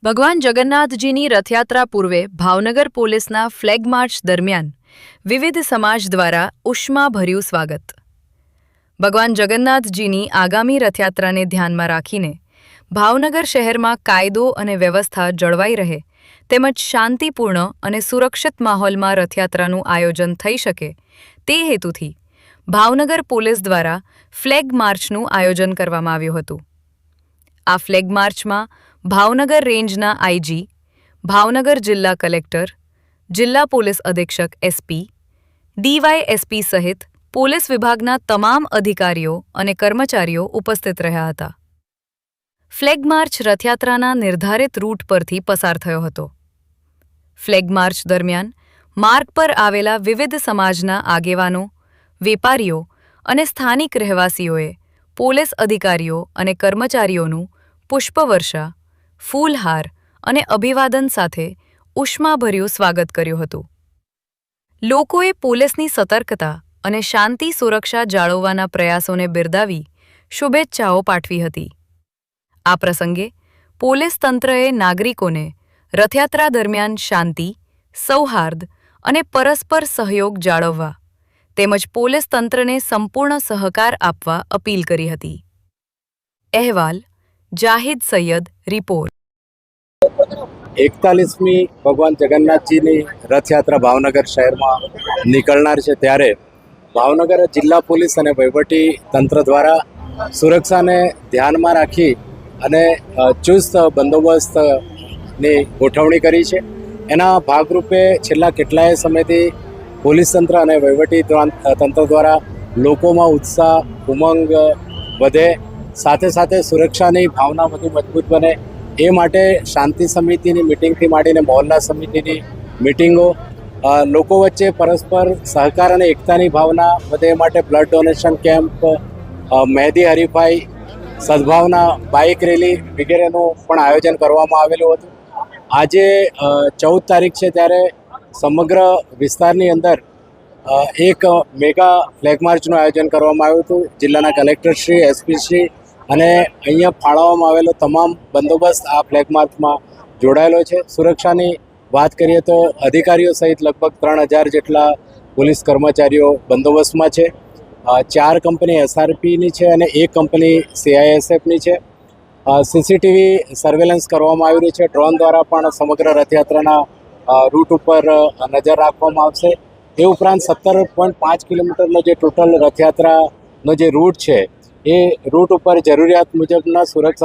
ભગવાન જગન્નાથજીની રથયાત્રા પૂર્વે ભાવનગર પોલીસના ફ્લેગ માર્ચ દરમિયાન વિવિધ સમાજ દ્વારા ઉષ્માભર્યું સ્વાગત. ભગવાન જગન્નાથજીની આગામી રથયાત્રાને ધ્યાનમાં રાખીને ભાવનગર શહેરમાં કાયદો અને વ્યવસ્થા જળવાઈ રહે તેમજ શાંતિપૂર્ણ અને સુરક્ષિત માહોલમાં રથયાત્રાનું આયોજન થઈ શકે તે હેતુથી ભાવનગર પોલીસ દ્વારા ફ્લેગ માર્ચનું આયોજન કરવામાં આવ્યું હતું. આ ફ્લેગ માર્ચમાં ભાવનગર રેન્જના આઈજી, ભાવનગર જિલ્લા કલેક્ટર, જિલ્લા પોલીસ અધિક્ષક એસપી, ડીવાયએસપી સહિત પોલીસ વિભાગના તમામ અધિકારીઓ અને કર્મચારીઓ ઉપસ્થિત રહ્યા હતા. ફ્લેગ માર્ચ રથયાત્રાના નિર્ધારિત રૂટ પરથી પસાર થયો હતો. ફ્લેગ માર્ચ દરમિયાન માર્ગ પર આવેલા વિવિધ સમાજના આગેવાનો, વેપારીઓ અને સ્થાનિક રહેવાસીઓએ પોલીસ અધિકારીઓ અને કર્મચારીઓનું પુષ્પવર્ષા, ફૂલહાર અને અભિવાદન સાથે ઉષ્માભર્યું સ્વાગત કર્યું હતું. લોકોએ પોલીસની સતર્કતા અને શાંતિ સુરક્ષા જાળવવાના પ્રયાસોને બિરદાવી શુભેચ્છાઓ પાઠવી હતી. આ પ્રસંગે પોલીસ તંત્રએ નાગરિકોને રથયાત્રા દરમિયાન શાંતિ, સૌહાર્દ અને પરસ્પર સહયોગ જાળવવા તેમજ પોલીસ તંત્રને સંપૂર્ણ સહકાર આપવા અપીલ કરી હતી. અહેવાલ જાહિદ સૈયદ રિપોર્ટ. 41મી ભગવાન જગન્નાથજીની રથયાત્રા ભાવનગર શહેરમાં નીકળનાર છે, ત્યારે ભાવનગર જિલ્લા પોલીસ અને વહીવટી તંત્ર દ્વારા સુરક્ષાને ધ્યાનમાં રાખી અને ચુસ્ત બંદોબસ્તની ગોઠવણી કરી છે. એના ભાગરૂપે છેલ્લા કેટલાય સમયથી પોલીસ તંત્ર અને વહીવટી તંત્ર દ્વારા લોકોમાં ઉત્સાહ, ઉમંગ વધે, સાથે સાથે સુરક્ષાની ભાવના વધુ મજબૂત બને એ માટે શાંતિ સમિતિની મિટિંગથી માંડીને મોહલ્લા સમિતિની મિટિંગો, લોકો વચ્ચે પરસ્પર સહકાર અને એકતાની ભાવના વધે એ માટે બ્લડ ડોનેશન કેમ્પ, મહેંદી હરીફાઈ, સદભાવના બાઇક રેલી વગેરેનું પણ આયોજન કરવામાં આવેલું હતું. આજે 14 તારીખ છે, ત્યારે સમગ્ર વિસ્તારની અંદર એક મેગા ફ્લેગ માર્ચનું આયોજન કરવામાં આવ્યું હતું. જિલ્લાના કલેક્ટરશ્રી, એસપીશ્રી અને અહીંયા ફાળવવામાં આવેલો તમામ બંદોબસ્ત આ ફ્લેગ માર્ચમાં જોડાયેલો છે. સુરક્ષાની વાત કરીએ તો અધિકારીઓ સહિત લગભગ 3000 જેટલા પોલીસ કર્મચારીઓ બંદોબસ્તમાં છે. 4 કંપની એસઆરપીની છે અને 1 કંપની સીઆઈએસએફની છે. સીસીટીવી સર્વેલન્સ કરવામાં આવી રહ્યું છે. ડ્રોન દ્વારા પણ સમગ્ર રથયાત્રાના રૂટ ઉપર નજર રાખવામાં આવશે. એ ઉપરાંત 17.5 કિલોમીટરનો જે ટોટલ રથયાત્રાનો જે રૂટ છે, એ રૂટ ઉપર જરૂરિયાત મુજબના સુરક્ષા